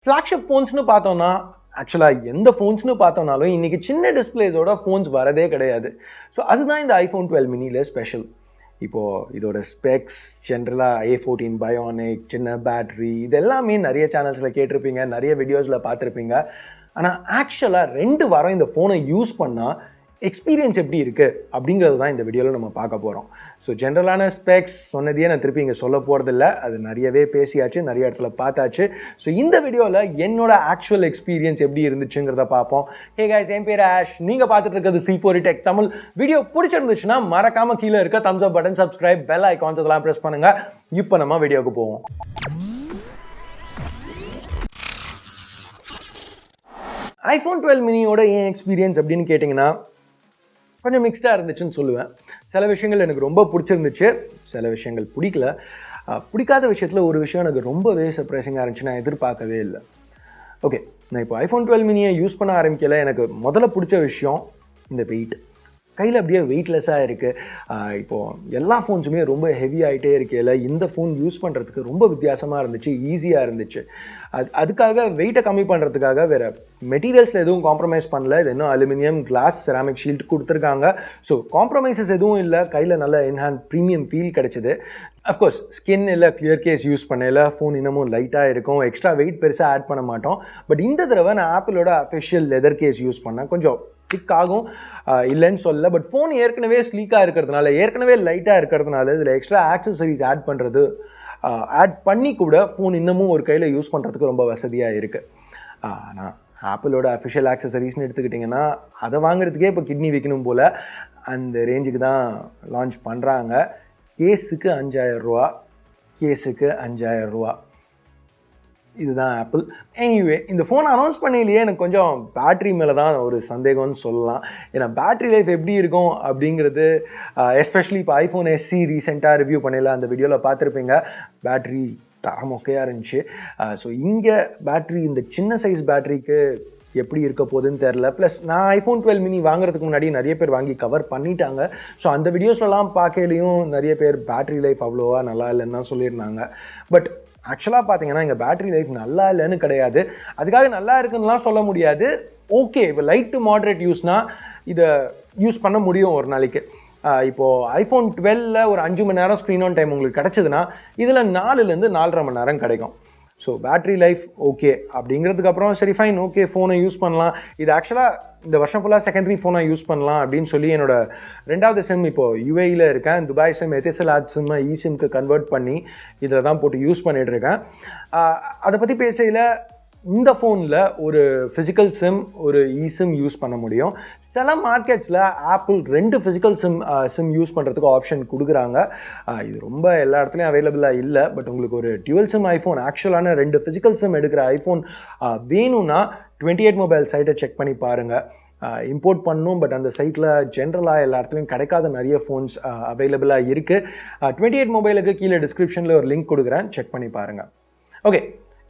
Flagship ஃபோன்ஸ்னு பார்த்தோம்னா ஆக்சுவலாக எந்த ஃபோன்ஸ்னு பார்த்தோம்னாலும் இன்றைக்கி சின்ன டிஸ்பிளேஸோட ஃபோன்ஸ் வரதே கிடையாது. ஸோ அதுதான் இந்த iPhone 12 miniயில் ஸ்பெஷல். இப்போது இதோட ஸ்பெக்ஸ் ஜென்ரலாக A14 பயோனிக், சின்ன பேட்ரி, இது எல்லாமே நிறைய சேனல்ஸில் கேட்டிருப்பீங்க, நிறைய வீடியோஸில் பார்த்துருப்பீங்க. ஆனால் ஆக்சுவலாக 2 வாரம் இந்த ஃபோனை யூஸ் பண்ணால் எக்ஸ்பீரியன்ஸ் எப்படி இருக்குது அப்படிங்கிறது தான் இந்த வீடியோவில் நம்ம பார்க்க போகிறோம். ஸோ ஜென்ரலான ஸ்பெக்ஸ் சொன்னதையே நான் திருப்பி இங்கே சொல்ல போகிறதில்ல, அது நிறையவே பேசியாச்சு, நிறைய இடத்துல பார்த்தாச்சு. ஸோ இந்த வீடியோவில் என்னோட ஆக்சுவல் எக்ஸ்பீரியன்ஸ் எப்படி இருந்துச்சுங்கிறத பார்ப்போம். ஹே கைஸ், என் பேர் ஆஷ், நீங்கள் பார்த்துட்டு இருக்கிறது C4 Tech தமிழ். வீடியோ பிடிச்சிருந்துச்சுன்னா மறக்காமல் கீழே இருக்க தம்ஸ் அப் பட்டன், சப்ஸ்கிரைப், பெல் ஐகான்ஸ் அதெல்லாம் ப்ரெஸ் பண்ணுங்கள். இப்போ நம்ம வீடியோவுக்கு போவோம். iPhone 12 miniயோட ஏன் எக்ஸ்பீரியன்ஸ் அப்படின்னு கேட்டிங்கன்னா கொஞ்சம் மிக்ஸ்டாக இருந்துச்சுன்னு சொல்லுவேன். சில விஷயங்கள் எனக்கு ரொம்ப பிடிச்சிருந்துச்சு, சில விஷயங்கள் பிடிக்கல. பிடிக்காத விஷயத்தில் ஒரு விஷயம் எனக்கு ரொம்பவே சர்ப்ரைசிங்காக இருந்துச்சு, நான் எதிர்பார்க்கவே இல்லை. ஓகே, நான் இப்போ iPhone 12 miniயை யூஸ் பண்ண ஆரம்பிக்கல. எனக்கு முதல்ல பிடிச்ச விஷயம் இந்த வெயிட். கையில் அப்படியே வெயிட்லெஸ்ஸாக இருக்குது. இப்போது எல்லா ஃபோன்ஸுமே ரொம்ப ஹெவி ஆகிட்டே இருக்கையில் இந்த ஃபோன் யூஸ் பண்ணுறதுக்கு ரொம்ப வித்தியாசமாக இருந்துச்சு, ஈஸியாக இருந்துச்சு. அதுக்காக வெயிட்டை கம்மி பண்ணுறதுக்காக வேறு மெட்டீரியல்ஸில் எதுவும் காம்ப்ரமைஸ் பண்ணல. இது இன்னும் அலுமினியம், கிளாஸ், செராமிக் ஷீல்ட் கொடுத்துருக்காங்க. ஸோ காம்ப்ரமைசஸ் எதுவும் இல்லை. கையில் நல்ல என்ஹான்ஸ் ப்ரீமியம் ஃபீல் கிடச்சிது. அஃப்கோர்ஸ் ஸ்கின் இல்லை, கிளியர் கேஸ் யூஸ் பண்ணல, ஃபோன் இன்னமும் லைட்டாக இருக்கும், எக்ஸ்ட்ரா வெயிட் பெருசாக ஆட் பண்ண மாட்டோம். பட் இந்த தடவை நான் ஆப்பிளோட அஃபிஷியல் லெதர் கேஸ் யூஸ் பண்ணேன். கொஞ்சம் திக் ஆகும், இல்லைன்னு சொல்ல. பட் ஃபோன் ஏற்கனவே ஸ்லீக்காக இருக்கிறதுனால, ஏற்கனவே லைட்டாக இருக்கிறதுனால இதில் எக்ஸ்ட்ரா ஆக்சசரிஸ் ஆட் பண்ணி கூட ஃபோன் இன்னமும் ஒரு கையில் யூஸ் பண்ணுறதுக்கு ரொம்ப வசதியாக இருக்குது. ஆனால் ஆப்பிளோட அஃபிஷியல் ஆக்சசரிஸ்னு எடுத்துக்கிட்டிங்கன்னா அதை வாங்குறதுக்கே இப்போ கிட்னி வைக்கணும் போல், அந்த ரேஞ்சுக்கு தான் லான்ச் பண்ணுறாங்க. கேஸுக்கு 5000 ரூபா, கேஸுக்கு 5000 ரூபா. இதுதான் ஆப்பிள். எனிவே, இந்த ஃபோன் அனௌன்ஸ் பண்ணலையே எனக்கு கொஞ்சம் பேட்ரி மேலே தான் ஒரு சந்தேகம்னு சொல்லலாம். ஏன்னா பேட்ரி லைஃப் எப்படி இருக்கும் அப்படிங்கிறது, எஸ்பெஷலி இப்போ iPhone SE ரீசெண்டாக ரிவ்யூ பண்ணல, அந்த வீடியோவில் பார்த்துருப்பீங்க. பேட்ரி தரமொக்கையாக இருந்துச்சு. ஸோ இங்கே பேட்ரி, இந்த சின்ன சைஸ் பேட்ரிக்கு எப்படி இருக்க போகுதுன்னு தெரில. ப்ளஸ் நான் iPhone 12 mini வாங்குறதுக்கு முன்னாடி நிறைய பேர் வாங்கி கவர் பண்ணிட்டாங்க. ஸோ அந்த வீடியோஸ்லாம் பார்க்கலையும் நிறைய பேர் பேட்ரி லைஃப் அவ்வளோவா நல்லா இல்லைன்னு தான் சொல்லியிருந்தாங்க. பட் ஆக்சுவலாக பார்த்தீங்கன்னா இங்கே பேட்ரி லைஃப் நல்லா இல்லைன்னு கிடையாது, அதுக்காக நல்லா இருக்குன்னுலாம் சொல்ல முடியாது. ஓகே, இப்போ லைட் டு மாட்ரேட் யூஸ்னால் இதை யூஸ் பண்ண முடியும் ஒரு நாளைக்கு. இப்போது iPhone 12 ஒரு 5 மணி நேரம் ஸ்க்ரீன் ஆன் டைம் உங்களுக்கு கிடச்சிதுன்னா இதில் 4லேருந்து 4.5 மணி நேரம் கிடைக்கும். ஸோ பேட்ரி லைஃப் ஓகே அப்படிங்கிறதுக்கப்புறம் சரி ஃபைன், ஓகே ஃபோனை யூஸ் பண்ணலாம். இது ஆக்சுவலாக இந்த வருஷம் ஃபுல்லாக செகண்டரி ஃபோனாக யூஸ் பண்ணலாம் அப்படின்னு சொல்லி என்னோட 2வது சிம் இப்போது UAEயில் இருக்கேன். துபாய் சிம் எத்திசலாட் சிம்மை இசிம்க்கு கன்வெர்ட் பண்ணி இதில் தான் போட்டு யூஸ் பண்ணிகிட்ருக்கேன். அதை பற்றி பேசையில் இந்த ஃபோனில் ஒரு ஃபிசிக்கல் சிம், ஒரு இசிம் யூஸ் பண்ண முடியும். சில மார்க்கெட்ஸில் ஆப்பிள் 2 ஃபிசிக்கல் சிம் யூஸ் பண்ணுறதுக்கு ஆப்ஷன் கொடுக்குறாங்க. இது ரொம்ப எல்லா இடத்துலையும் அவைலபிளாக இல்லை. பட் உங்களுக்கு ஒரு டியூவல் சிம் ஐஃபோன், ஆக்சுவலான 2 ஃபிசிக்கல் சிம் எடுக்கிற ஐஃபோன் வேணும்னா 28 மொபைல் சைட்டை செக் பண்ணி பாருங்கள். இம்போர்ட் பண்ணணும், பட் அந்த சைட்டில் ஜென்ரலாக எல்லா இடத்துலையும் கிடைக்காத நிறைய ஃபோன்ஸ் அவைலபிளாக இருக்குது. 28 மொபைலுக்கு கீழே டிஸ்கிரிப்ஷனில் ஒரு லிங்க் கொடுக்குறேன், செக் பண்ணி பாருங்கள். ஓகே,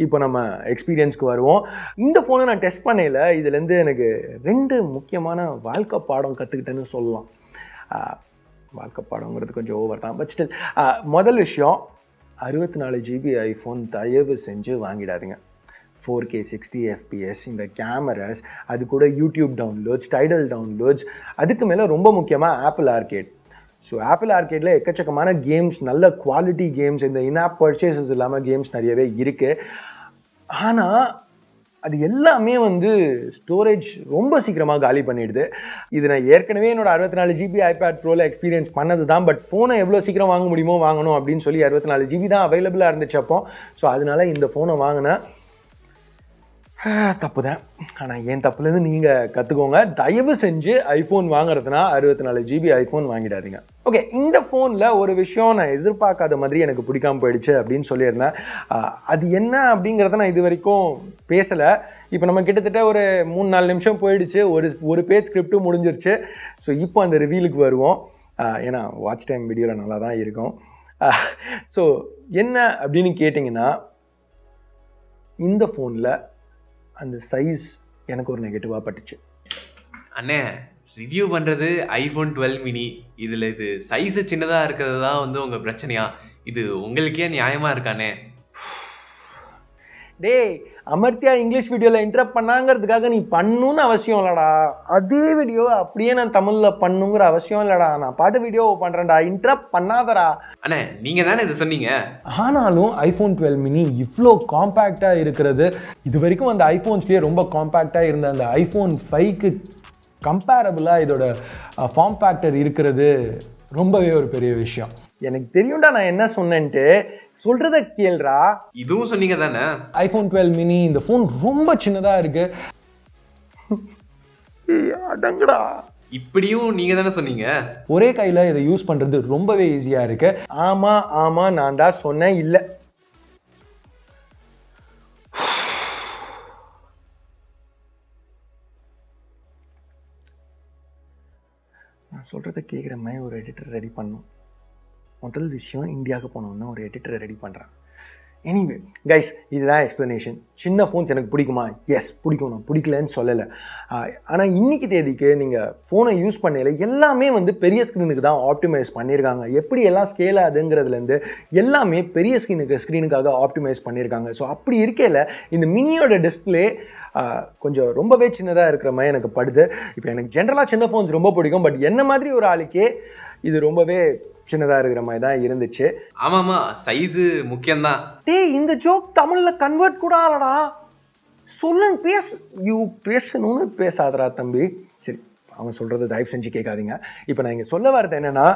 இப்போ நம்ம எக்ஸ்பீரியன்ஸ்க்கு வருவோம். இந்த ஃபோனை நான் டெஸ்ட் பண்ணையில் இதுலேருந்து எனக்கு 2 முக்கியமான வாழ்க்கை பாடம் கற்றுக்கிட்டேன்னு சொல்லலாம். வாழ்க்கை பாடங்கிறது கொஞ்சம் ஓவர் தான், பட் ஸ்டில். முதல் விஷயம், 64 GB ஐஃபோன் தயவு செஞ்சு வாங்கிடாதீங்க. 4K 60 FPS, இந்த கேமராஸ், அது கூட யூடியூப் டவுன்லோட்ஸ், டைடல் டவுன்லோட்ஸ், அதுக்கு மேலே ரொம்ப முக்கியமாக ஆப்பிள் ஆர்கேட். ஸோ ஆப்பிள் ஆர்கேடில் எக்கச்சக்கமான கேம்ஸ், நல்ல குவாலிட்டி கேம்ஸ், இந்த இன்ஆப் பர்ச்சேசஸ் இல்லாமல் கேம்ஸ் நிறையவே இருக்குது. ஆனால் அது எல்லாமே ஸ்டோரேஜ் ரொம்ப சீக்கிரமாக காலி பண்ணிடுது. இது நான் ஏற்கனவே என்னோட 64 GB iPad Proவில் எக்ஸ்பீரியன்ஸ் பண்ணது தான். பட் ஃபோனை எவ்வளோ சீக்கிரம் வாங்க முடியுமோ வாங்கணும் அப்படின்னு சொல்லி 64 GB தான் அவைலபிளாக இருந்துச்சு அப்போ. ஸோ அதனால் இந்த ஃபோனை வாங்கினேன். தப்பு தான், ஆனால் ஏன் தப்புலேருந்து நீங்கள் கற்றுக்கோங்க. தயவு செஞ்சு ஐஃபோன் வாங்குறதுனா 64 GB ஐஃபோன் வாங்கிடாதீங்க. ஓகே, இந்த ஃபோனில் ஒரு விஷயம் நான் எதிர்பார்க்காத மாதிரி எனக்கு பிடிக்காமல் போயிடுச்சு அப்படின்னு சொல்லியிருந்தேன். அது என்ன அப்படிங்கிறத நான் இது வரைக்கும் பேசலை. இப்போ நம்ம கிட்டத்தட்ட ஒரு 3-4 நிமிஷம் போயிடுச்சு, ஒரு பேஜ் ஸ்கிரிப்டும் முடிஞ்சிருச்சு. ஸோ இப்போ அந்த ரிவீலுக்கு வருவோம். ஏன்னா வாட்ச் டைம் வீடியோவில் நல்லா தான் இருக்கும். ஸோ என்ன அப்படின்னு கேட்டிங்கன்னா, இந்த ஃபோனில் அந்த சைஸ் எனக்கு ஒரு நெகட்டிவாக பட்டுச்சு. அண்ணே, ரிவ்யூ பண்ணுறது iPhone 12 mini, இதில் இது சைஸு சின்னதாக இருக்கிறது தான் உங்கள் பிரச்சனையா? இது உங்களுக்கே நியாயமாக இருக்கானே? டேய், அமர்த்தியா இங்கிலீஷ் வீடியோவில் இன்டரப்ட் பண்ணாங்கிறதுக்காக நீ பண்ணணும்னு அவசியம் இல்லைடா. அதே வீடியோவை அப்படியே நான் தமிழில் பண்ணுங்கிற அவசியம் இல்லைடா. நான் பாட்டு வீடியோவை பண்ணுறேன்டா, இன்டரப்ட் பண்ணாதடா. அண்ணே நீங்கள் தானே இதை சொன்னீங்க. ஆனாலும் ஐஃபோன் 12 மினி இவ்வளோ காம்பேக்டாக இருக்கிறது, இது வரைக்கும் அந்த ஐஃபோன்ஸ்லேயே ரொம்ப காம்பேக்டாக இருந்த அந்த ஐஃபோன் 5க்கு கம்பேரபிளாக இதோட ஃபார்ம் ஃபேக்டர் இருக்கிறது ரொம்பவே ஒரு பெரிய விஷயம். எனக்கு தெரியும்டா நான் என்ன சொன்னேன்ட்டு, சொல்றத கேள்றா. இதுவும் சொன்னீங்க தானே. ஐஃபோன் 12 மினி இந்த ஃபோன் ரொம்ப சின்னதா இருக்கு. அடங்கடா. இப்படியும் நீங்க தானே சொன்னீங்க. ஒரே கையில இதை யூஸ் பண்றது ரொம்பவே ஈஸியா இருக்கு. ஆமா ஆமா நான் தான் சொன்னேன். இல்ல நான் சொல்றத கேட்குற மாதிரி ஒரு எடிட்டர் ரெடி பண்ணும். முதல் விஷயம், இந்தியாவுக்கு போனோன்னா ஒரு எடிட்டரை ரெடி பண்ணுறேன். எனிவே கைஸ், இதுதான் எக்ஸ்ப்ளனேஷன். சின்ன ஃபோன்ஸ் எனக்கு பிடிக்குமா? எஸ் பிடிக்கும், நான் பிடிக்கலன்னு சொல்லலை. ஆனால் இன்றைக்கி தேதிக்கு நீங்கள் ஃபோனை யூஸ் பண்ணல எல்லாமே வந்து பெரிய ஸ்க்ரீனுக்கு தான் ஆப்டிமைஸ் பண்ணியிருக்காங்க. எப்படி எல்லாம் ஸ்கேல் ஆகுதுங்கிறதுலேருந்து எல்லாமே பெரிய ஸ்க்ரீனுக்காக ஆப்டிமைஸ் பண்ணியிருக்காங்க. ஸோ அப்படி இருக்கையில் இந்த மினியோட டிஸ்பிளே கொஞ்சம் ரொம்பவே சின்னதாக இருக்கிற மாதிரி எனக்கு படுது. இப்போ எனக்கு ஜென்ரலாக சின்ன ஃபோன்ஸ் ரொம்ப பிடிக்கும், பட் என்ன மாதிரி ஒரு ஆளுக்கே இது ரொம்பவே சின்னதாக இருக்கிற மாதிரி தான் இருந்துச்சு. ஆமாம்மா, சைஸு முக்கியம்தான். டேய், இந்த ஜோக் தமிழில் கன்வெர்ட் கூட ஆகலடா. சொல்லுன்னு பேசணும்னு பேசாதடா தம்பி. சரி, அவன் சொல்கிறத தயவு செஞ்சு கேட்காதீங்க. இப்போ நான் இங்கே சொல்ல வரது என்னென்னா,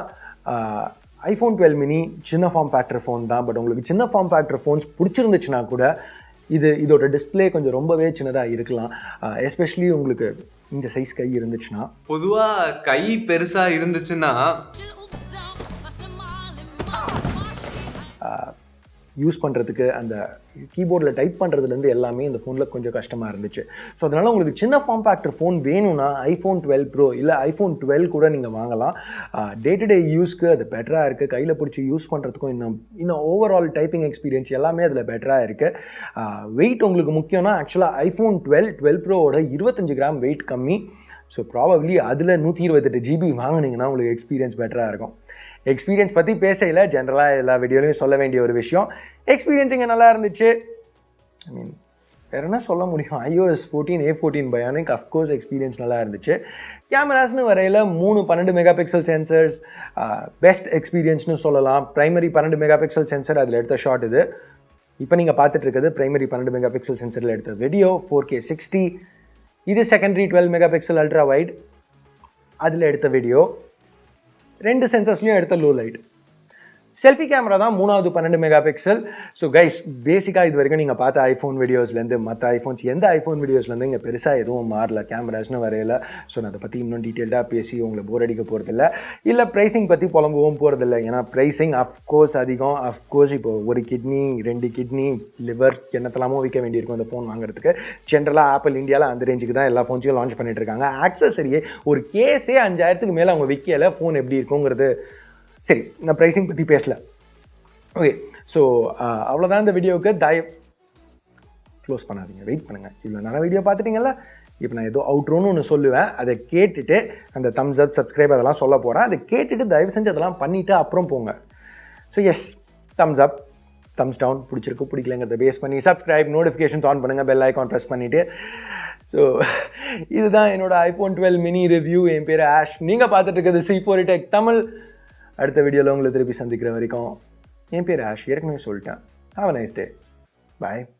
ஐஃபோன் 12 மினி சின்ன ஃபார்ம் ஃபேக்டர் ஃபோன் தான். பட் உங்களுக்கு சின்ன ஃபார்ம் ஃபேக்டர் ஃபோன்ஸ் பிடிச்சிருந்துச்சுன்னா கூட இதோட டிஸ்பிளே கொஞ்சம் ரொம்பவே சின்னதாக இருக்கலாம். எஸ்பெஷலி உங்களுக்கு இந்த சைஸ் கை இருந்துச்சுன்னா. பொதுவாக கை பெருசாக இருந்துச்சுன்னா யூஸ் பண்ணுறதுக்கு அந்த கீபோர்டில் டைப் பண்ணுறதுலேருந்து எல்லாமே இந்த ஃபோனில் கொஞ்சம் கஷ்டமாக இருந்துச்சு. ஸோ அதனால் உங்களுக்கு சின்ன ஃபார்ம் ஃபேக்டர் ஃபோன் வேணும்னா ஐஃபோன் 12 ப்ரோ இல்லை ஐஃபோன் 12 கூட நீங்கள் வாங்கலாம். டே டு டே யூஸ்க்கு அது பெட்டராக இருக்குது. கையில் பிடிச்சி யூஸ் பண்ணுறதுக்கும் இன்னும் ஓவரால் டைப்பிங் எக்ஸ்பீரியன்ஸ் எல்லாமே அதில் பெட்டராக இருக்குது. வெயிட் உங்களுக்கு முக்கியம்னா ஆக்சுவலாக ஐஃபோன் 12 ப்ரோவோட 25 கிராம் வெயிட் கம்மி. ஸோ ப்ராபப்ளி அதில் 128 GB வாங்கினீங்கன்னா உங்களுக்கு எக்ஸ்பீரியன்ஸ் பெட்டராக இருக்கும். எக்ஸ்பீரியன்ஸ் பற்றி பேசையில் ஜென்ரலாக எல்லா வீடியோலையும் சொல்ல வேண்டிய ஒரு விஷயம், எக்ஸ்பீரியன்ஸ் இங்கே நல்லா இருந்துச்சு. ஐ மீன் வேறு என்ன சொல்ல முடியும், iOS 14 A14 Bionic of course experience நல்லா இருந்துச்சு. கேமராஸ்னு வரையில் 3 12 மெகா பிக்சல் சென்சர்ஸ் பெஸ்ட் எக்ஸ்பீரியன்ஸ்னு சொல்லலாம். ப்ரைமரி 12 மெகா பிக்சல் சென்சர் அதில் எடுத்த ஷாட் இது. இப்போ நீங்கள் பார்த்துட்டு இருக்கிறது ப்ரைமரி 12 மெகா பிக்சல் சென்சரில் எடுத்த வீடியோ 4K 60. இது secondary 12 mega pixel ultra wide அதில் எடுத்த வீடியோ. 2 சென்சர்ஸ்லையும் எடுத்த லோ லைட். செல்ஃபி கேமரா தான் 3வது 12 மெகா பிக்சல். ஸோ கைஸ், பேசிக்காக இது வரைக்கும் நீங்கள் பார்த்த ஐஃபோன் வீடியோஸ்லேருந்து மற்ற ஐஃபோன்ஸ் எந்த ஐஃபோன் வீடியோஸ்லேருந்து இங்கே பெருசாக எதுவும் மாறல கேமராஸ்னு வரையில. ஸோ நான் அதை பற்றி இன்னும் டீட்டெயில்டாக பேசி உங்களை போர் அடிக்க போகிறதில்ல, இல்லை ப்ரைஸிங் பற்றி புலம்பவும் போகிறதில்ல. ஏன்னா ப்ரைஸிங் அஃப்கோர்ஸ் அதிகம். அஃப்கோர்ஸ் இப்போ ஒரு கிட்னி 2 கிட்னி லிவர் என்னத்தெல்லாமோ விற்க வேண்டியிருக்கும் இந்த ஃபோன் வாங்குறதுக்கு. ஜென்ரலாக ஆப்பிள் இந்தியாவில் அந்த ரேஞ்சுக்கு தான் எல்லா ஃபோன்ஸையும் லான்ச் பண்ணிட்டு இருக்காங்க. ஆக்சஸரியே ஒரு கேஸே 5000க்கு மேலே அவங்க விற்கல. ஃபோன் எப்படி இருக்குங்கிறது சரி, நான் ப்ரைஸிங் பற்றி பேசல. ஓகே, ஸோ அவ்வளோதான் இந்த வீடியோவுக்கு. க்ளோஸ் பண்ணாதீங்க, வெயிட் பண்ணுங்கள். இவ்வளோ நல்ல வீடியோ பார்த்துட்டிங்கல்ல, இப்போ நான் ஏதோ அவுட்ரோன்னு ஒன்று சொல்லுவேன். அதை கேட்டுட்டு அந்த தம்ஸ் அப் சப்ஸ்கிரைப் அதெல்லாம் சொல்ல போகிறேன். அதை கேட்டுட்டு தயவு செஞ்சு அதெல்லாம் பண்ணிவிட்டு அப்புறம் போங்க. So yes, thumbs up, thumbs down, பிடிச்சிருக்கு பிடிக்கலங்கிறத பேஸ் பண்ணி சப்ஸ்கிரைப், நோட்டிஃபிகேஷன்ஸ் ஆன் பண்ணுங்கள், பெல் ஐக்கான் ப்ரெஸ் பண்ணிவிட்டு. ஸோ இதுதான் என்னோட ஐஃபோன் 12 மினி ரிவ்யூ. என் பேர் ஆஷ், நீங்கள் பார்த்துட்டு இருக்கிறது C4 Tech தமிழ். அடுத்த வீடியோவில் உங்களை திருப்பி சந்திக்கிற வரைக்கும் என் பேர் ஆஷ், ஏற்கனவே சொல்லிட்டேன். Have a nice day, bye.